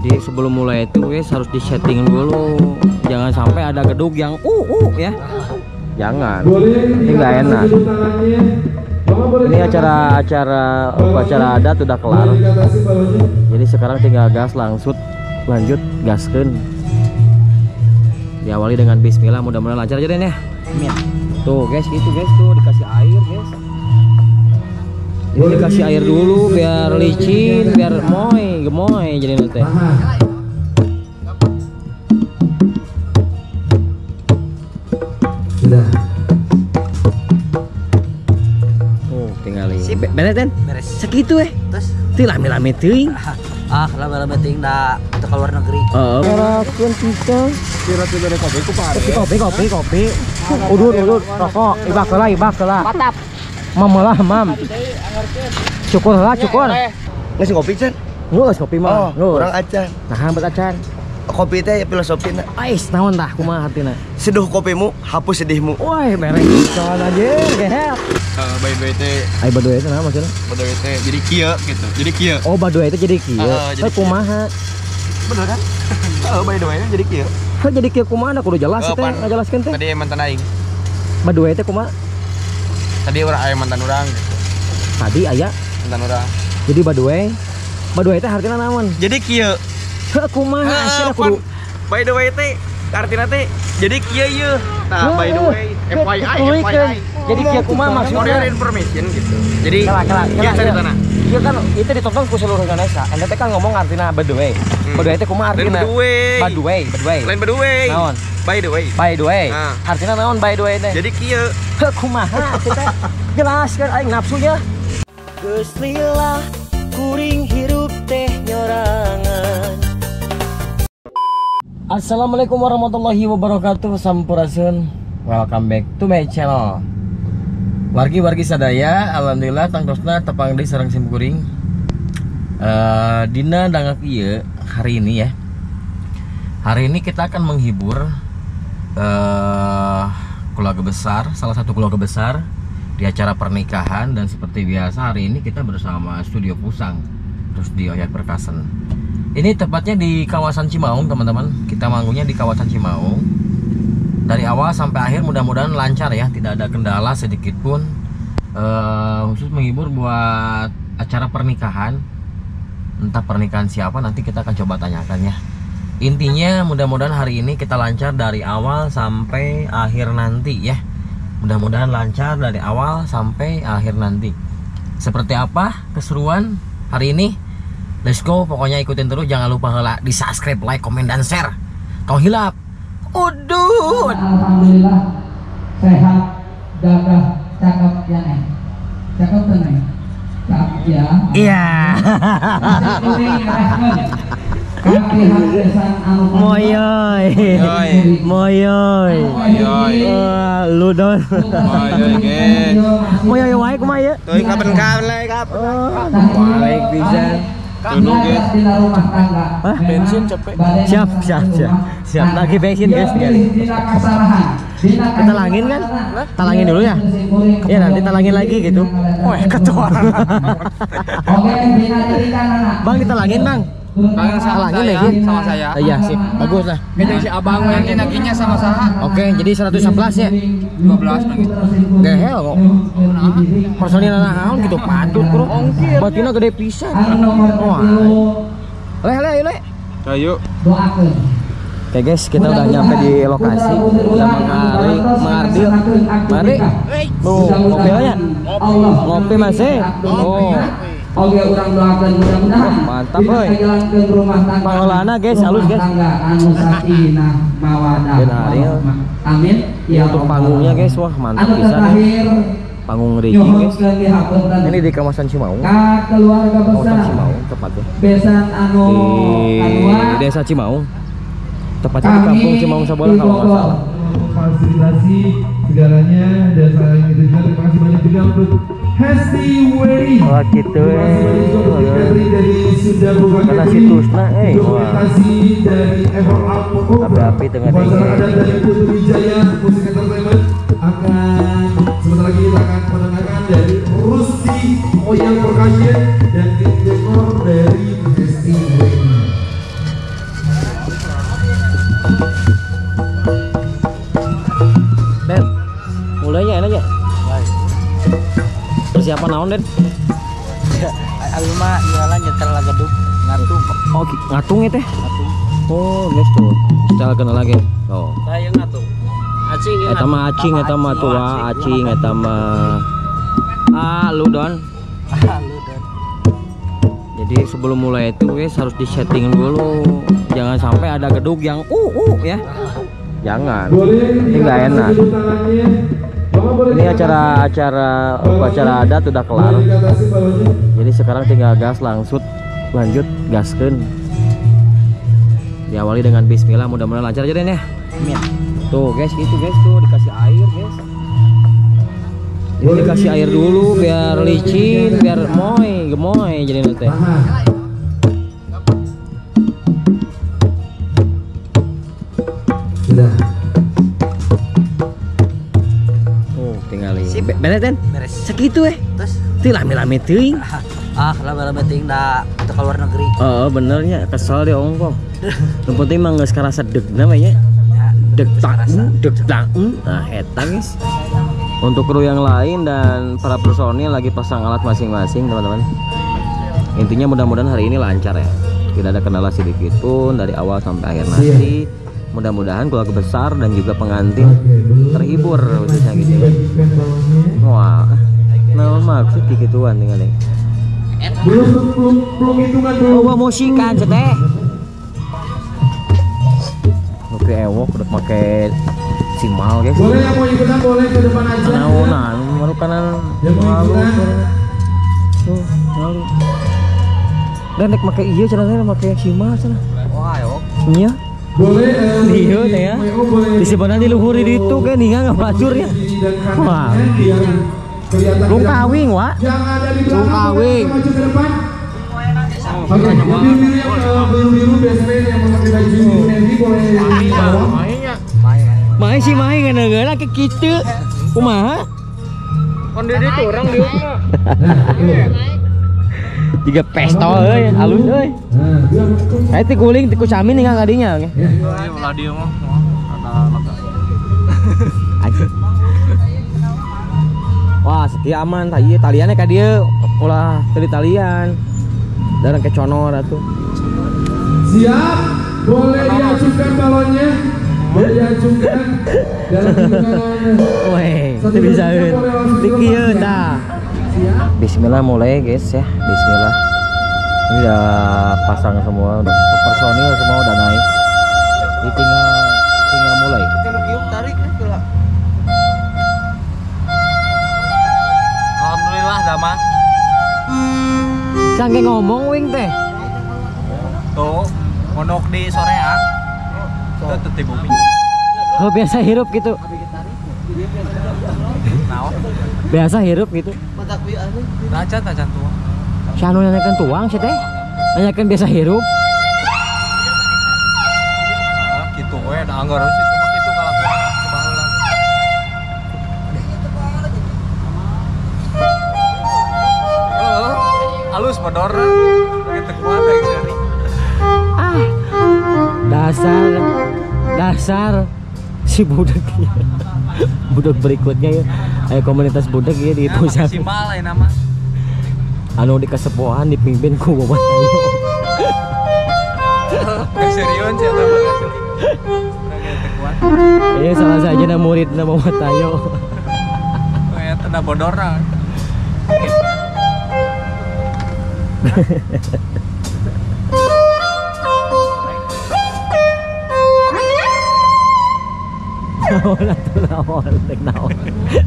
Jadi sebelum mulai itu guys harus disetting dulu. Jangan sampai ada gedung yang ya. Jangan. Ini nggak enak. Ini acara adat udah kelar. Jadi sekarang tinggal gas lanjut gaskeun. Diawali dengan bismillah, mudah-mudahan lancar aja deh ya. Amin. Tuh guys, gitu guys, tuh dikasih air guys. Ini dikasih air dulu biar licin, biar gemoy jadi nanti. Sudah. Oh, tinggal ini. Beres kan? Beres. Segitu Terus teu lame-lame teuing. lama-lama ting da ke luar negeri. Karakeun kita. Kira-kira dari kopi ku pare. Kopi. Udut rokok, ibak heula. Patap. Mamalah, mam. Cukur heula, cukur. Geus ngopi can? Geus kopi mah. Urang acan. Nah, bet acan. Kopi teh filosofina. Ais naon tah kumaha artina? Seduh kopimu, hapus sedihmu. Woi, merek soal aja, gehel. By the way teh, Baduy itu nama maksudnya? by the way teh jadi kieu gitu. Jadi kieu. Oh, baduy itu jadi kieu. Jadi Kumaha? Bener kan? By the way jadi kieu. Jadi kieu kumaha kudu jelas teh, ngajelaskeun teh. Tadi mantan aing. Baduy teh kumaha? Tadi urang aya mantan urang gitu. Tadi aya Mantan urang. jadi baduy teh artinya naon? Jadi kieu. Kumaha asina kudu By the way teh artinya teh jadi kieu ieu. Nah, by the way FYI. Jadi kieu kumaha For maksudnya? your information gitu. Jadi Kela. kieu caritana. Iya kan itu ditonton ku seluruh Indonesia. Ente teh kan ngomong artinya baduy. Baduy teh kumaha artinya? Baduy. Lain by the way. Naon? By the way. By the way. Nah. Artinya naon by the way teh? Jadi kieu. Kumaha kita jelaskan aing nafsunya. Geus lila kuring hirup teh nyorangan. Assalamualaikum warahmatullahi wabarakatuh. Sampurasun. Welcome back to my channel. Wargi sadaya, alhamdulillah tangtosna tepang di sareng simkuring. Dina dangak ieu hari ini ya. Hari ini kita akan menghibur keluarga besar, salah satu keluarga besar di acara pernikahan. Dan seperti biasa hari ini kita bersama Studio Pusang, terus di Oyat Perkasen. Ini tepatnya di kawasan Cimaung teman-teman. Kita manggungnya di kawasan Cimaung. Dari awal sampai akhir mudah-mudahan lancar ya, tidak ada kendala sedikit pun. Khusus menghibur buat acara pernikahan. Entah pernikahan siapa nanti kita akan coba tanyakan ya. Intinya mudah-mudahan hari ini kita lancar dari awal sampai akhir nanti ya. Mudah-mudahan lancar dari awal sampai akhir nanti. Seperti apa keseruan hari ini? Let's go, pokoknya ikutin terus, jangan lupa di subscribe, like, komen, dan share. Kau hilap udut. Alhamdulillah sehat, gagah, cakep ya nih. Cakep tuh nih. Cakep ya. Iya. Moyoy. Wah, lu don. Moyoy wae kumaha ieu? Teuing kapan-kapan lah kap. Baik bisa. Tunduk guys. Hah? Bensin cepet. Siap lagi bensin guys sekali. Kita talangin kan? Talangin dulu ya? Iya nanti talangin lagi gitu. Oh, ketua. Oke, bina dirikan anak. Bang ditalangin bang. Bang Talangin lagi sama saya. Iya sih, bagus lah. Kita si abang nanti naginya sama saha. Oke, jadi 111 ya? 12 lagi. Gehel kok. Personil naon gitu padut bro. Batina gede pisan. Wah. Le. Ayo. Doakeun. Oke guys, kita udah nyampe di lokasi. Udah mengardil. Mari. Tuh, ngopi aja. Ngopi masih. Oh. Oke, urang doakeun mudah-mudahan. Mantap euy. Ngajalankeun rumah tangga. Pangolana guys, halus guys. Anu sakinah mawadah. Ben Ariel. Amin. Ya Untuk panggungnya guys, wah mantap Anu pisan. terakhir Panggung Rigi guys. nyuhunkeun dihapunten. Ini di kawasan Cimaung. Ka keluarga Kawasan besar. Cimaung tepatnya. Besan anu kadua. Di desa Cimaung. Tepatnya di kampung Cimaung Sabola kalau nggak salah. Fasilitasi segalanya dan selain itu juga terima kasih banyak juga untuk Hesti Wedding. Wah gitu dari Sunda Bukan Kata si Tusna dokumentasi dari Ever Up api tengah Pasar Adat dari Putu Wijaya Musik Entertainment akan sebentar lagi kita akan mendengarkan dari Rusdi Oyang Percussion dan tim dekor dari Hesti Wedding. apa naon Den? Alu mah iyalah nyetel gedug ngatung. Oh, ngatung ya teh? Ngatung. Oh, geus tuh. Secara kenal lagi. Oh. Saya ngatung. Acing Eta mah acing, eta mah tua, acing, eta mah lu Don. Lu Don. Jadi sebelum mulai itu guys harus disetting dulu. Jangan sampai ada gedug yang ya. Jangan. Ini nggak enak. Ini acara adat udah kelar. Jadi sekarang tinggal gas lanjut gaskeun. Diawali dengan bismillah, mudah-mudahan lancar aja Den ya. Amin. Tuh guys, gitu guys, tuh dikasih air guys. Ini dikasih air dulu biar licin, biar gemoy jadi nanti. Sudah. Oh, tinggal beres Den? Beres. Segitu Terus teu lame-lame teuing. lama-lama ting da ke luar negeri. Oh, benernya kesel deh ongkong. Yang penting mah geus karasa deg namanya. Deg tak. Nah, eta guys. Untuk kru yang lain dan para personil lagi pasang alat masing-masing, teman-teman. Intinya mudah-mudahan hari ini lancar ya. Tidak ada kendala sedikit pun dari awal sampai akhir nanti. Mudah-mudahan keluarga besar dan juga pengantin terhibur khususnya gitu kan. Wah, nah maksud gituan tinggal nih. Belum hitungan dulu. Oh, musikan ceteh. Oke, ewok udah pakai simal guys. Boleh yang mau ikutan boleh ke depan aja. Naonan, baru kanan Yang mau lalu. ikutan. Tuh, lalu. Dan nek pakai iya cenah pakai simal cenah. Wah, yo. Iya. Boleh Iya teh ya. Di sebelah di luhur di itu kan ningan ngabacur ya. Wah. Belum kawing, Wak. Yang ada di Belum belakang kawing. boleh maju ke depan. Oke, biru-biru yang biru-biru bestman yang memakai baju biru navy boleh di bawah. Main sih main gara-gara ke kitu. Kumaha? Kon di ditu orang di umna. Juga pestol euy, halus euy. Kayak ti guling ti kucamin ningan kadinya ge. Ulah dia mah ada lega. Aja. Wah, setia aman tah ieu taliannya ka dieu. Ulah teu talian. Dan ke conor atuh. Siap, boleh diajukan balonnya, boleh diajukan dalam hitungan. Weh, itu bisa dikieun dah. Bismillah mulai guys ya. Bismillah. Ini udah pasang semua, udah personil semua udah naik. Ini tinggal mulai. Tarik lah. Alhamdulillah damang. Sangge ngomong wing teh. Tuh, mondok di sorean. Tuh teu bumi. Oh, biasa hirup gitu. Naon? Biasa hirup gitu. Acan tuh. Si anu nanyakeun tuang sih teh. Nanyakeun biasa hirup. Gitu we da anggar situ mah kitu kalakuan baheula. Halus bodor. Kita kuat dari sini. Dasar si budak ya. Budak berikutnya ya. Ayo komunitas budak ya di pusat. Maksimal ya nama. Anu di kesepuhan dipimpin ku Bapak Tayo. Serius sih atau enggak serius? Iya salah saja na murid na Bapak Tayo. Kayak tanda bodor.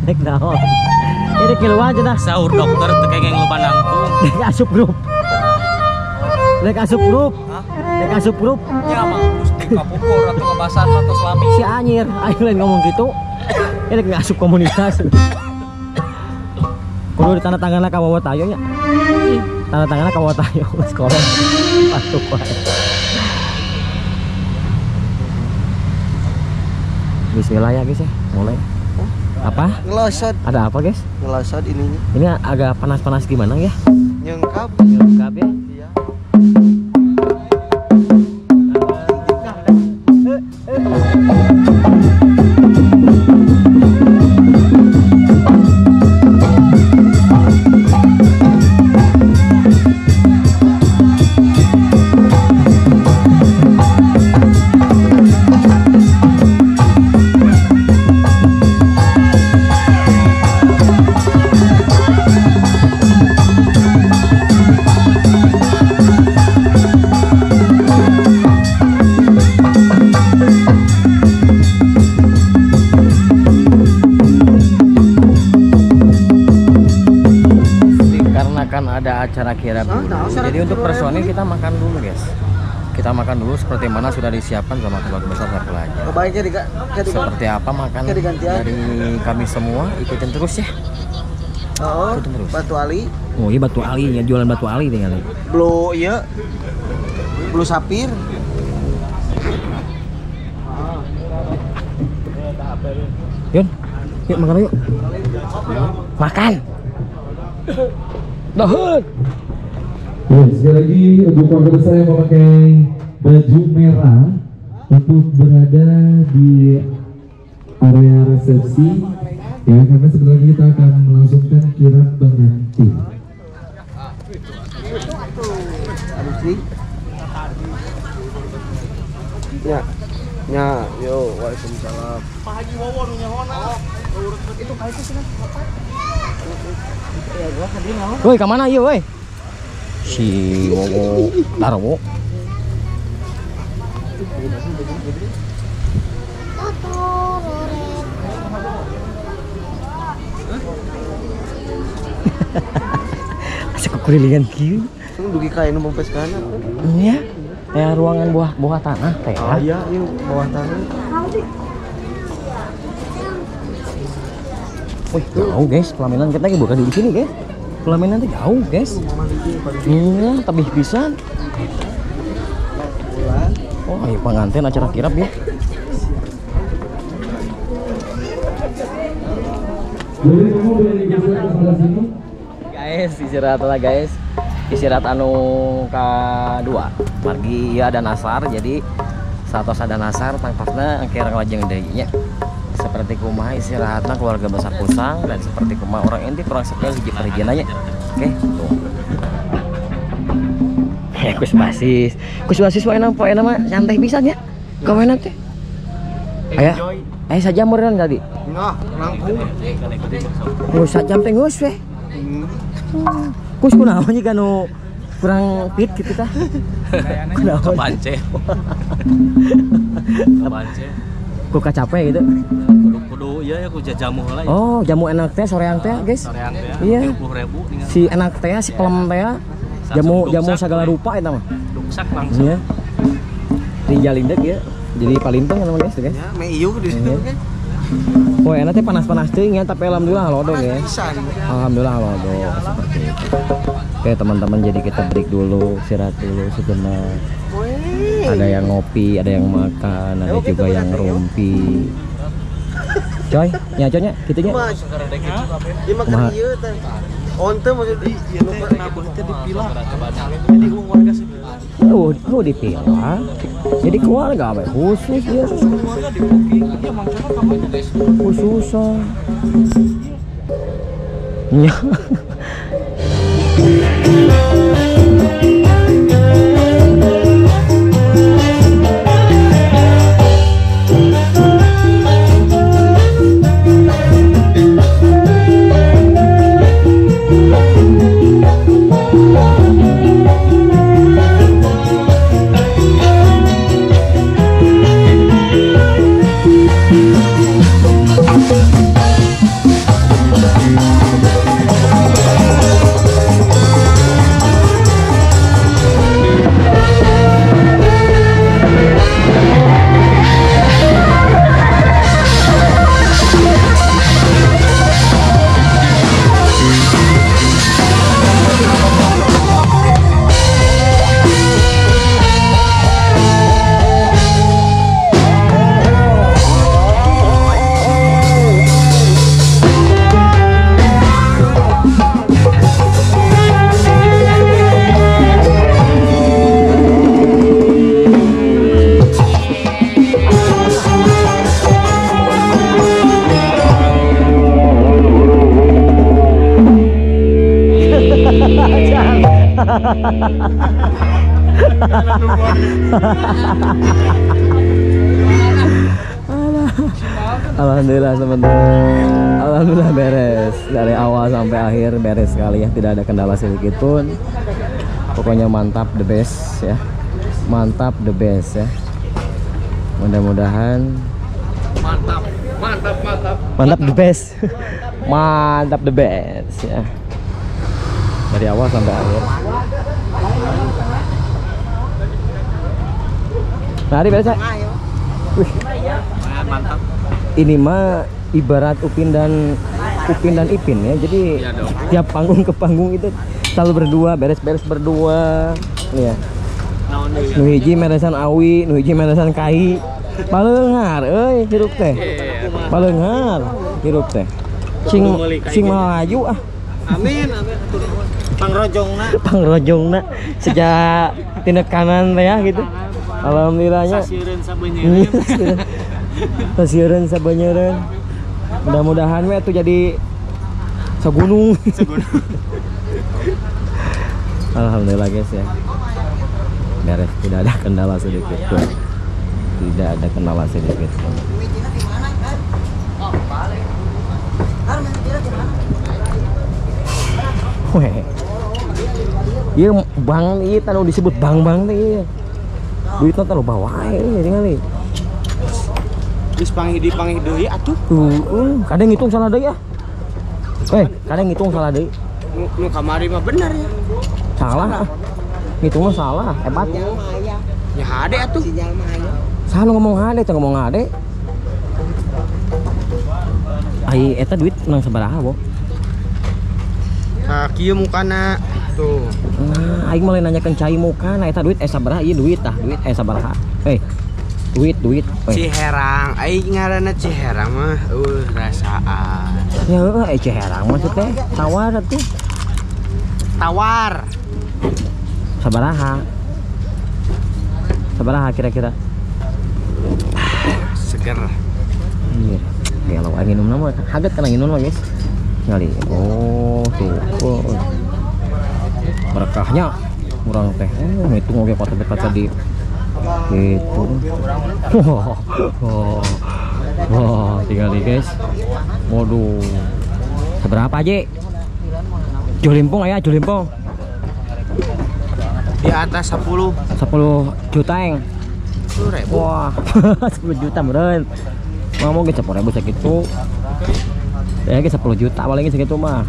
Nek naon. Ini keluar aja dah. Sahur dokter teu kayak yang lupa nangtung. Nek asup grup. Nek asup grup. Ya mah Gusti kapupur atau ngebasan atau selami. Si anyir, ayo lain ngomong gitu. Ini nek asup komunitas. Kudu ditandatanganna ka Bapak Tayo nya. Tanda tangannya ka Bapak Tayo. Sekolah. Patuh wae. Bismillah ya guys ya, mulai. Apa? Ngelosot. Ada apa guys? Ngelosot ininya. Ini agak panas-panas gimana ya? Nyengkap. Lengkap ya? Iya. makan dulu guys. Kita makan dulu seperti mana sudah disiapkan sama keluarga besar Saiful Hajat. Kebaiknya Seperti apa makan dari kami semua, ikutin terus ya. Oh, ikutin terus. Batu Ali. Oh iya Batu Ali, ya jualan Batu Ali tinggal. Blue iya. Blue Sapir. Yun, yuk makan yuk. Makan. Dahun. Ya, sekali lagi untuk keluarga besar yang memakai baju merah untuk berada di area resepsi ya, karena sebentar lagi kita akan melangsungkan kirap pengantin. Yo, waalaikumsalam. Pak Haji Wawon nyahona. Itu kayak itu sih. Ya, gua tadi naon? Woi, ke mana ieu woi? Si Wowo Darwo. Asik kekelilingan kieu. Tunggu dugi kae nu mempes kana. Iya. Kayak ruangan buah tanah teh. Iya, ieu bawah tanah. Wih, jauh guys, pelaminan kita lagi bukan di sini guys. Pelaminan tuh jauh guys. Iya, tapi pisan. Oh, iya pengantin acara kirap ya. Guys, istirahat lah guys. Istirahat anu kedua. Margi ya dan asar, jadi satos ada nasar tangkasna engke lajeng deui nya. Seperti kumaha istirahatna keluarga besar Pusang dan seperti kumaha orang inti kurang sepele hiji perijian aja. Oke, tuh. Ya kus basis wae mah santai pisan ya. Kawenan teh. Aya saja meureun tadi. Nah, rangkung. Geus sajam teh geus we. Kus kunaon nya nu kurang fit gitu tah. Kebance. Ku kacape gitu. Kudu iya ya ku jamu heula ya. Oh, jamu enak teh soreang teh, guys. Soreang teh. Iya. 20.000 tinggal. Si enak teh, si pelem teh. Jamu segala rupa eta mah. Duksak langsung. Iya. Dijalin dek ya. Jadi palinteng namanya guys, guys. Ya, me ieu di situ kan. Oh, enak teh panas-panas teuing ya, tapi alhamdulillah halodo guys. Pisan. Alhamdulillah halodo seperti itu. Oke, teman-teman, jadi kita break dulu, istirahat dulu sejenak. Ada yang ngopi, ada yang makan, ada juga yang rumpi. Coy, ya coynya, gitunya. Ieu makan ieu teh. Onte maksudnya ieu teh nabeh teh dipilah. Jadi warga sebelah. Oh dipilah. Jadi keluarga apa? Khusus dia. Keluarga di booking. Iya mangsana kamu guys. Khususan. Iya. Alhamdulillah teman-teman, alhamdulillah beres dari awal sampai akhir, beres sekali ya, tidak ada kendala sedikit pun. Pokoknya mantap, the best ya, mantap the best ya. Mudah-mudahan mantap the best, mantap the best ya, dari awal sampai akhir. Nah, beres ya. Wih. Mantap. Ini mah ibarat Upin dan Ipin ya. Jadi tiap panggung ke panggung itu selalu berdua, beres-beres berdua. Nih ya. Nu hiji meresan awi, nu hiji meresan kai. Paleunghar euy hirup teh. Paleunghar hirup teh. Sing maju ah. Amin. Pangrojongna sejak tindak kanan teh ya gitu. Alhamdulillahnya. Sasieureun sabeuneureun. Mudah-mudahan we tuh jadi segunung. Alhamdulillah guys ya. Beres, tidak ada kendala sedikit pun. Tidak ada kendala sedikit pun. Weh. Ieu bang ieu tanu disebut bang teh ieu. Duitna teh loba wae ningali. Geus panggih deui atuh. Kadang ngitung salah deui ah. Kadang ngitung salah deui. Nu kamari mah bener ya. Salah. Ngitungnya salah, hebat. Ya hade atuh. Salah ngomong hade, teh ngomong hade. Ai eta duit menang sabaraha, Bo? Nah, kieu mukana tuh. Nah, aing mah nanyakeun cai muka, nah eta duit sabaraha ieu duit tah, duit sabaraha. Duit. Ciherang, aing ngaranna Ciherang mah rasaan. Ya Ciherang mah teh tawar atuh. Tawar. Sabaraha kira-kira? Seger. Iya. Kalau angin minum mah haget kan angin mah guys. Ngali. Oh, tuh. Berkahnya kurang teh. Ngitung oge kata di gitu. Wah, tinggal di guys. Waduh. Seberapa aja? Julimpong aya, Julimpong. Di atas 10 juta yang. 10.000. Wah, 10 juta meren. Mau ge 10.000 sakitu. Ya ge 10 juta paling segitu mah.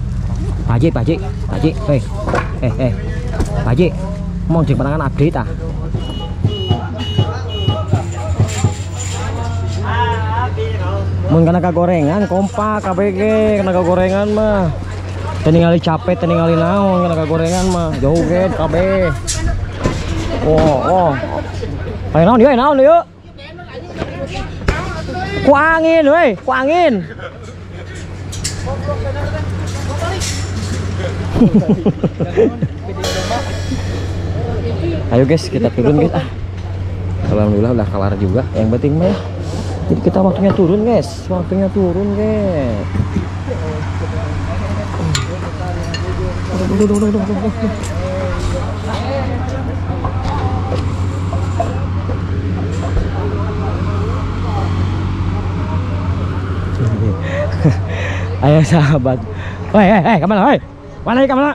Paji. Paji. Mau jeung panangan update tah. Mun kana kagorengan kompak KBG, kana kagorengan mah. Teu ningali capek, teu ningali naon kana kagorengan mah. Jauh ge KB. Oh. Ayo naon yuk. Ku angin. Ayo guys, kita turun guys. Alhamdulillah udah kelar juga. Yang penting mah jadi kita waktunya turun guys. Ayo sahabat. Hei, kemana? Kemana?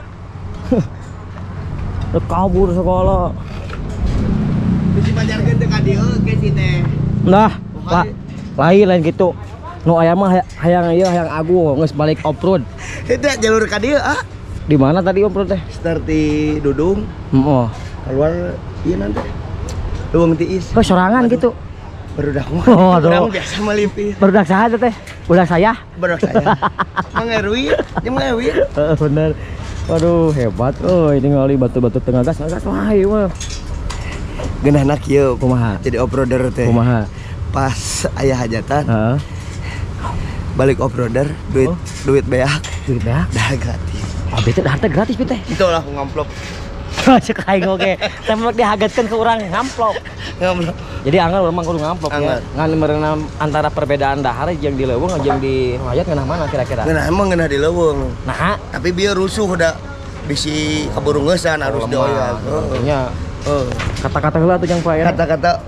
Kabur sekolah. Dipajarkeun teh ka dieu ke si teh. Nah, lain gitu. Nu aya mah hayang agung geus balik off-road. Eta jalur ka dieu ah. Di mana tadi off-road teh? Start di Dudung. Heeh. Keluar ieu nanti. Luang tiis. Oh, sorangan gitu. Barudak mah. Oh, orang biasa melipir. Barudak saha teh? Budak saya. Mang Erwin, jeung Mang Erwin. Bener. Waduh, hebat euy ningali batu-batu tengah gas wah ieu mah. Geunahna kieu Kumaha? jadi off-roader teh. Kumaha? Pas aya hajatan. Heeh. Balik off-roader, duit beak. Duit beak Dah gratis. Abi teh dah gratis teh. Itu lah ngamplop. Cek aing oge. Tempat dihagetkeun ke urang ngamplop. Ngamplop. Jadi anggar memang kudu ngamplop ya. Ngan merenam antara perbedaan dahar jeung di leuweung jeung di hayat ngeunah mana kira-kira? Ngeunah emang ngeunah di leuweung. Nah, tapi bieu rusuh udah bisi kaburu ngeusan harus doyan. Nya kata-kata heula tuh jeung Pak. Kata-kata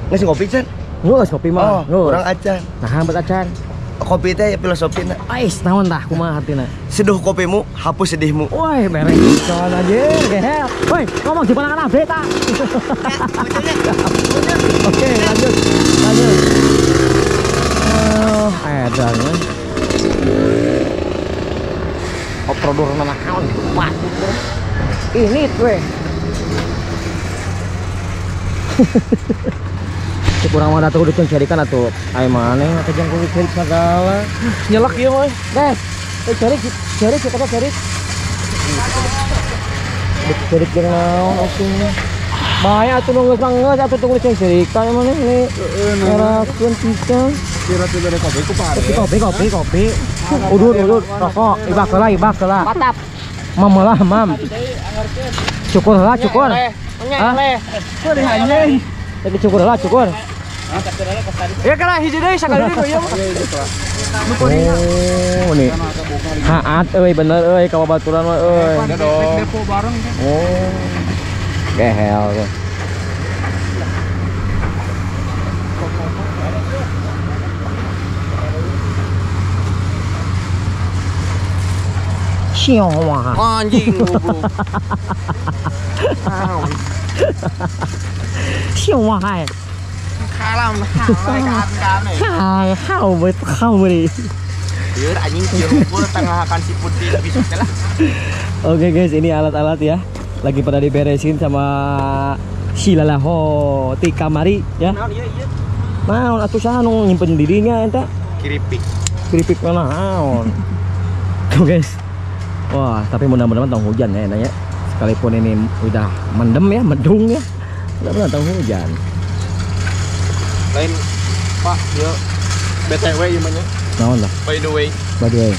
geus ngopi can? Geus ngopi mah. Urang acan. Nah, bet acan. Kopi teh filosofina. Ais naon tah kumaha artina? Seduh kopimu, hapus sedihmu. Woi, beres soal aja, gehel. Woi, ngomong di panangan update ta. Oke, lanjut. Edan ya. Off-roader mana kawan? Ini tuh. kurang mau datang udah carikan atau ay mana atau jangan kulit cari segala Nyelak ya mah. guys cari kita cari yang naon oke bahaya atuh nunggu banget atuh tunggu cari kayak mana ini ngerakeun pisan Kira-kira dari kopi ku pare. kopi udut rokok ibak heula Patap. mam lah mam cukur lah cukur lagi cukur lah cukur Ya kana hiji deui sakali deui ieu mah. oh nih haat euy bener euy ka babaturan mah euy Depo bareng. oh gehel tuh Siapa? Anjing goblok. Siapa hai? Kalam kan nih. How buat kau nih? Ieu anjing kieu hukul tengah akan si putih bisa lah. Oke guys, ini alat-alat ya. Lagi pada diberesin sama si Lalaho ti kamari ya. Naon ieu ieu? Naon atuh saha nu nyimpen dirinya eta? Keripik mana naon? Tuh guys. Wah, tapi mudah-mudahan tang hujan ya enaknya. Sekalipun ini udah mendem ya, mendung ya. Mudah-mudahan tang hujan. Lain Pak, ieu BTW ieu mah nya. Naon lah? By the way. By the way.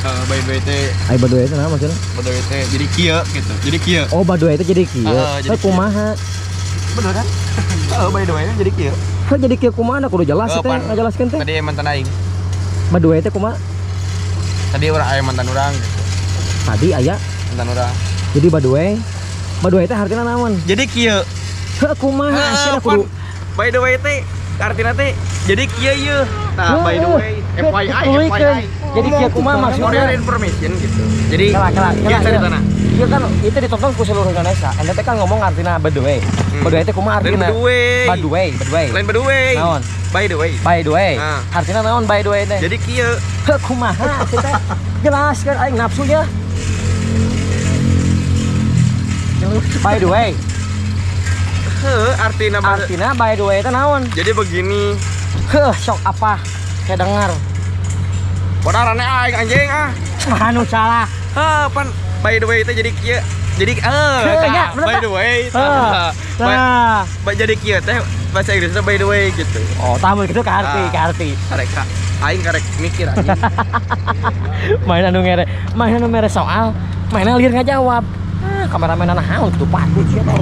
By the way teh, Ai by the way itu naon maksudnya? by the way teh jadi kieu gitu. Jadi kieu. Oh, by the way itu jadi kieu. Jadi kieu. Kumaha? Bener kan? By the way jadi kieu. Kok jadi kieu kumaha kudu jelas teh, ngajelaskeun teh. Tadi mantan aing. By the way teh kumaha? Tadi urang aya mantan urang gitu. Tadi aya Mantan urang. jadi by the way teh artinya naon? Jadi kieu. Kumaha cenah kudu By the way teh artinya teh jadi kieu ieu. Nah, by the way FYI. Jadi kieu kumaha For your maksudnya? information gitu. Jadi Kelak. kieu ceritana. Iya kan itu ditonton ku seluruh Indonesia. Ente teh kan ngomong artinya by the way. By the way teh kumaha Lain artinya? by the way. By the way. Lain by the way. Naon? By the way. By the way. Nah. Artinya naon by the way teh? Jadi kieu. Kumaha kita jelaskan aing nafsunya. By the way. Artinya by the way itu naon? Jadi begini. Sok apa? Kayak dengar. Bodarannya aing anjing ah. Anu salah. Pan by the way itu jadi kieu. Jadi ya, bener, by tak? the way. Nah. Jadi kieu teh bahasa Inggrisnya by the way gitu. Oh, tamu itu ke arti. Karek aing karek mikir anjing. Main anu mere soal, mainnya liar nggak jawab. Kameramen anak haus tuh patut siapa.